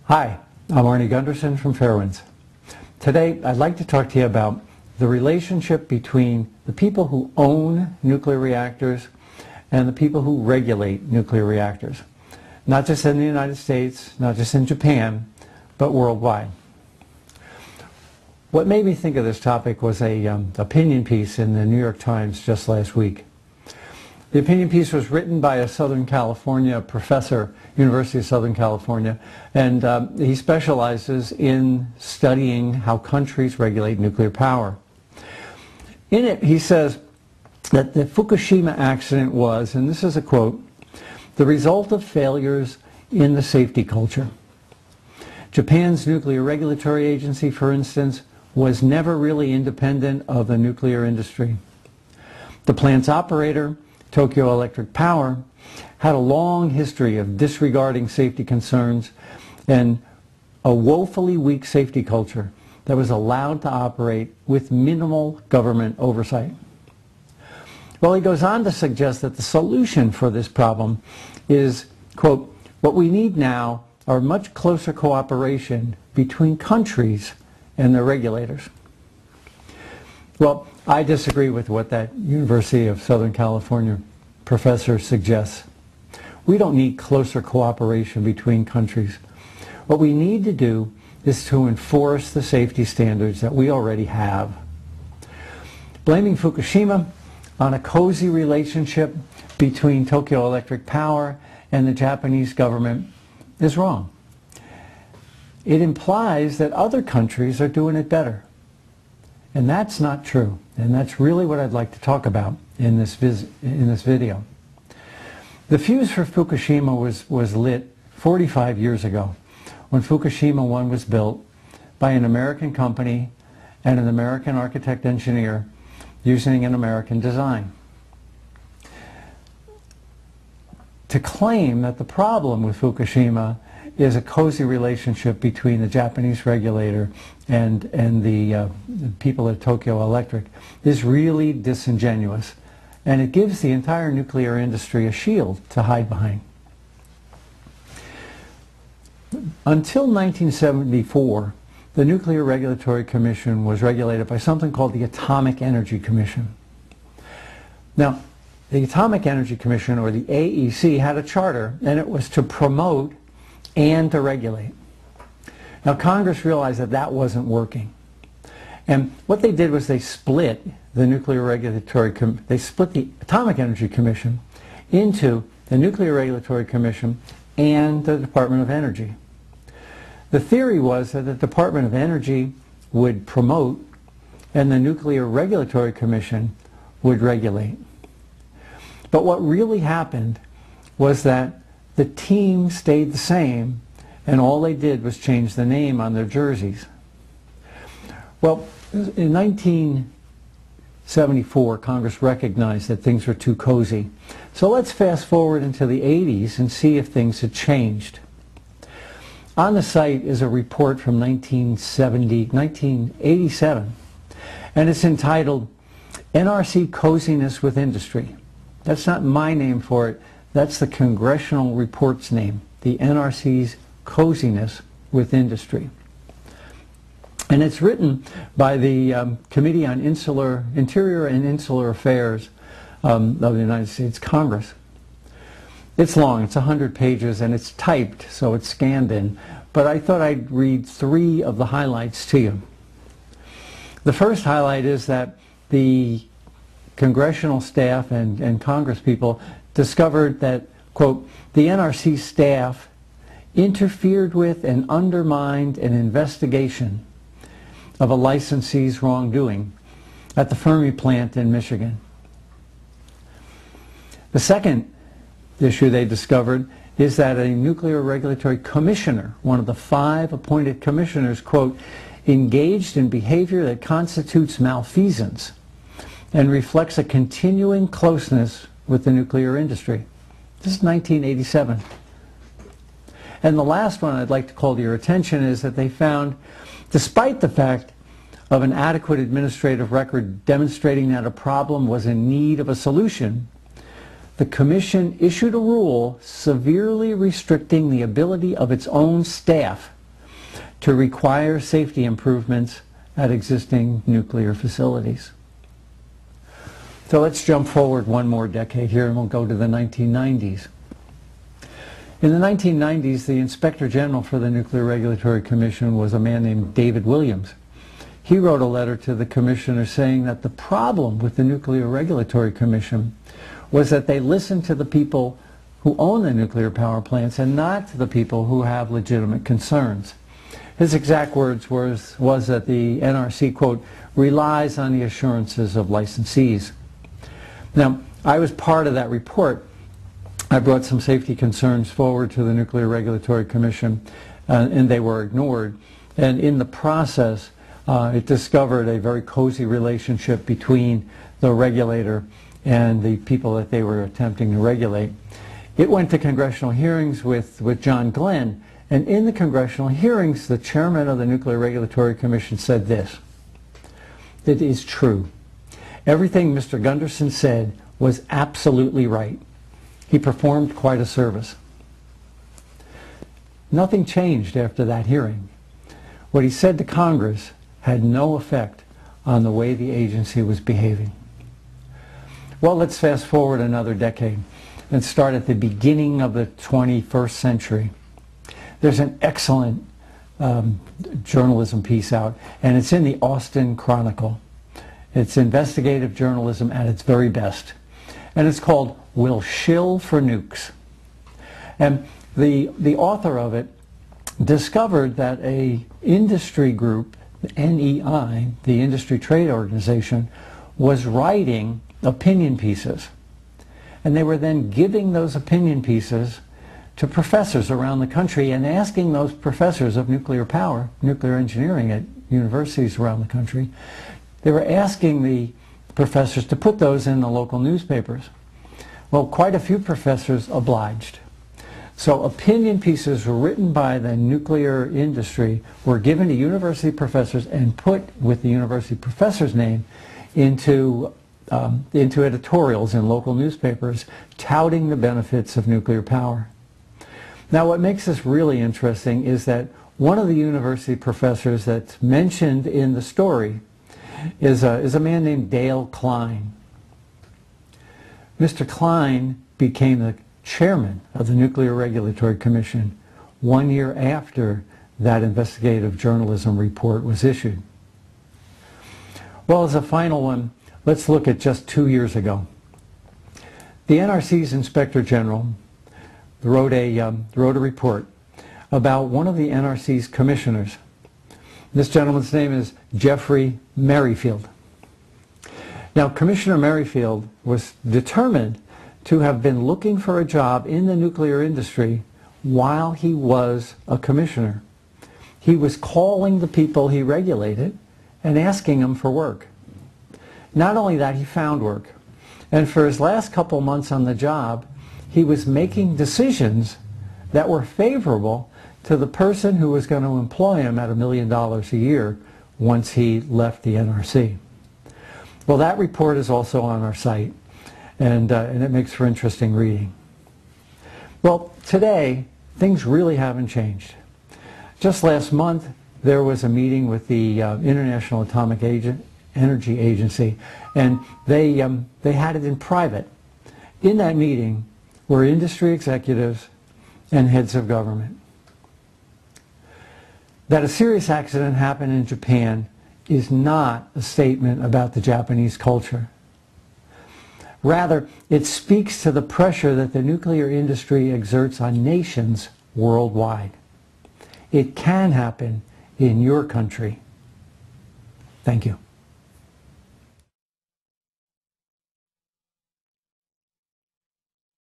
Hi, I'm Arnie Gundersen from Fairewinds. Today I'd like to talk to you about the relationship between the people who own nuclear reactors and the people who regulate nuclear reactors. Not just in the United States, not just in Japan, but worldwide. What made me think of this topic was an opinion piece in the New York Times just last week. The opinion piece was written by a Southern California professor, University of Southern California, and he specializes in studying how countries regulate nuclear power. In it, he says that the Fukushima accident was, and this is a quote, the result of failures in the safety culture. Japan's nuclear regulatory agency, for instance, was never really independent of the nuclear industry. The plant's operator, Tokyo Electric Power, had a long history of disregarding safety concerns and a woefully weak safety culture that was allowed to operate with minimal government oversight. Well, he goes on to suggest that the solution for this problem is, quote, what we need now are much closer cooperation between countries and their regulators. Well, I disagree with what that University of Southern California professor suggests. We don't need closer cooperation between countries. What we need to do is to enforce the safety standards that we already have. Blaming Fukushima on a cozy relationship between Tokyo Electric Power and the Japanese government is wrong. It implies that other countries are doing it better. And that's not true. And that's really what I'd like to talk about in this video. The fuse for Fukushima was lit 45 years ago when Fukushima 1 was built by an American company and an American architect engineer using an American design. To claim that the problem with Fukushima is a cozy relationship between the Japanese regulator and the people at Tokyo Electric is really disingenuous, and it gives the entire nuclear industry a shield to hide behind. Until 1974, the Nuclear Regulatory Commission was regulated by something called the Atomic Energy Commission. Now, the Atomic Energy Commission, or the AEC, had a charter, and it was to promote and to regulate. Now, Congress realized that that wasn't working. And what they did was they split the they split the Atomic Energy Commission into the Nuclear Regulatory Commission and the Department of Energy. The theory was that the Department of Energy would promote and the Nuclear Regulatory Commission would regulate. But what really happened was that the team stayed the same, and all they did was change the name on their jerseys. Well, in 1974, Congress recognized that things were too cozy. So let's fast forward into the 80s and see if things had changed. On the site is a report from 1987, and it's entitled NRC Coziness with Industry. That's not my name for it. That's the Congressional Report's name, the NRC's Coziness with Industry. And it's written by the Committee on Interior and Insular Affairs of the United States Congress. It's long, it's 100 pages, and it's typed, so it's scanned in. But I thought I'd read 3 of the highlights to you. The first highlight is that the congressional staff and Congress people discovered that, quote, the NRC staff interfered with and undermined an investigation of a licensee's wrongdoing at the Fermi plant in Michigan. The second issue they discovered is that a Nuclear Regulatory Commissioner, one of the 5 appointed commissioners, quote, engaged in behavior that constitutes malfeasance and reflects a continuing closeness with the nuclear industry. This is 1987. And the last one I'd like to call to your attention is that they found, despite the fact of an adequate administrative record demonstrating that a problem was in need of a solution, the Commission issued a rule severely restricting the ability of its own staff to require safety improvements at existing nuclear facilities. So let's jump forward one more decade here and we'll go to the 1990s. In the 1990s, the Inspector General for the Nuclear Regulatory Commission was a man named David Williams. He wrote a letter to the commissioner saying that the problem with the Nuclear Regulatory Commission was that they listened to the people who own the nuclear power plants and not to the people who have legitimate concerns. His exact words was that the NRC, quote, relies on the assurances of licensees. Now, I was part of that report. I brought some safety concerns forward to the Nuclear Regulatory Commission, and they were ignored. And in the process, it discovered a very cozy relationship between the regulator and the people that they were attempting to regulate. It went to congressional hearings with John Glenn, and in the congressional hearings, the chairman of the Nuclear Regulatory Commission said this: "It is true. Everything Mr. Gundersen said was absolutely right. He performed quite a service." Nothing changed after that hearing. What he said to Congress had no effect on the way the agency was behaving. Well, let's fast forward another decade and start at the beginning of the 21st century. There's an excellent journalism piece out, and it's in the Austin Chronicle. It's investigative journalism at its very best. And it's called "We'll Shill for Nukes." And the author of it discovered that a industry group, NEI, the Industry Trade Organization, was writing opinion pieces. And they were then giving those opinion pieces to professors around the country and asking those professors of nuclear power, nuclear engineering at universities around the country, they were asking the professors to put those in the local newspapers. Well, quite a few professors obliged. So opinion pieces written by the nuclear industry were given to university professors and put with the university professor's name into editorials in local newspapers touting the benefits of nuclear power. Now, what makes this really interesting is that one of the university professors that's mentioned in the story is a man named Dale Klein. Mr. Klein became the chairman of the Nuclear Regulatory Commission 1 year after that investigative journalism report was issued. Well, as a final one, let's look at just 2 years ago. The NRC's Inspector General wrote a report about one of the NRC's commissioners. This gentleman's name is Jeffrey Merrifield. Now, Commissioner Merrifield was determined to have been looking for a job in the nuclear industry while he was a commissioner. He was calling the people he regulated and asking them for work. Not only that, he found work. And for his last couple months on the job, he was making decisions that were favorable to the person who was going to employ him at $1 million a year once he left the NRC. Well, that report is also on our site, and it makes for interesting reading. Well, today, things really haven't changed. Just last month, there was a meeting with the International Atomic Energy Agency, and they had it in private. In that meeting were industry executives and heads of government. That a serious accident happened in Japan is not a statement about the Japanese culture. Rather, it speaks to the pressure that the nuclear industry exerts on nations worldwide. It can happen in your country. Thank you.